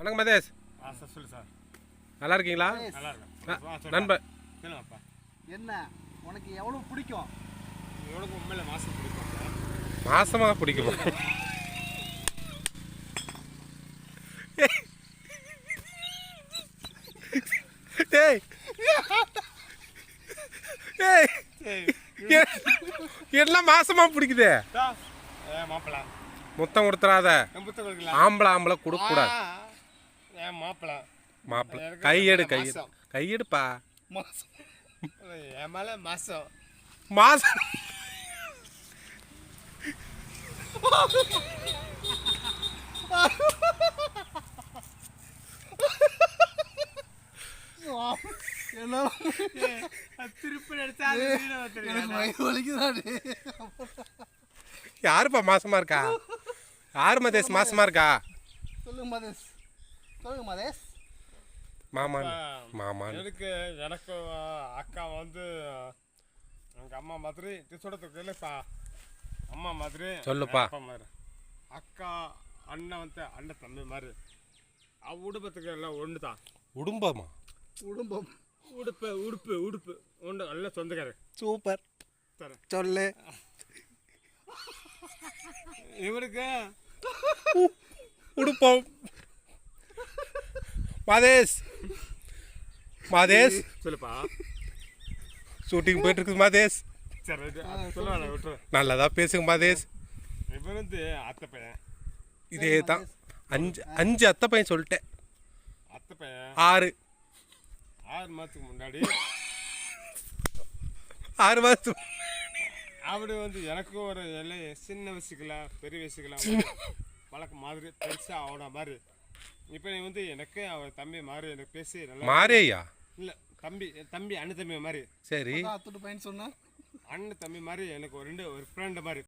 வணக்கம் மதேஷ். சார் சொல்லு சார். நல்லா இருக்கீங்களா? நல்லா இருக்கேன் நண்பர். சொல்லுங்கப்பா. என்ன உனக்கு எவ்வளோ பிடிக்கும்? எவ்வளோ உண்மையில மாதம் பிடிக்கும்? மாசமாக பிடிக்குமா? ஏய் என்ன மாசமா பிடிக்குது? மாப்பிள்ள முத்தம் கொடுத்துறாத. ஆம்பளை ஆம்பளை கொடுக்க கூடாது. மாப்பிள்ள கையெடு கையெடுப்பா. என் மேல மாசம் மாசம் யாருப்பா மாசமா இருக்கா? யாரு மதேஷ் மாசமா இருக்கா? சொல்லுங்க மதேஷ், சொல்லுங்க மதேஷ். மாமா மாமா எனக்கு அக்கா வந்து எங்கள் அம்மா மாதிரி சொல்றதுக்கு இல்லைப்பா. அம்மா மாதிரி சொல்லுப்பா. அப்பா மாதிரி அக்கா அண்ணன் வந்து அண்ணன் தம்பி மாதிரி உடுப்பத்துக்கு எல்லாம் ஒன்று தான். உடும்பமா? குடும்பம் உடுப்பு உடுப்பு உடுப்பு ஒன்று நல்ல சொந்தக்காரு. சூப்பர் தரேன் சொல்லு. இவனுக்கு உடுப்போம். மதேஷ் மதேஷ் சொல்லுப்பா. ஷூட்டிங் போயிட்டு இருக்குது மதேஷ். சரி சொல்லுவாங்க விட்டுரு. நல்லதா பேசுங்க மதேஷ். இவன் வந்து அத்தை பையன். இதே தான். அஞ்சு அத்தை பையன் சொல்லிட்டேன். அத்தை பையன் 6 மாதத்துக்கு முன்னாடி 6 மாதம் அப்படி வந்து எனக்கு ஒரு எல்லாம் சின்ன வயசுக்கலாம் பெரிய வயசுக்கலாம் வழக்கம் மாதிரி பெருசாக அவன மாதிரி. இப்போ நீ வந்து எனக்கு அவன் தம்பி மாதிரி எனக்கு பேசி நல்லா மாறேயா? இல்லை தம்பி அண்ணன் தம்பி மாதிரி. சரி பையன் சொன்னா அண்ணன் தம்பி மாதிரி எனக்கு ஒரு ஃப்ரெண்டு மாதிரி.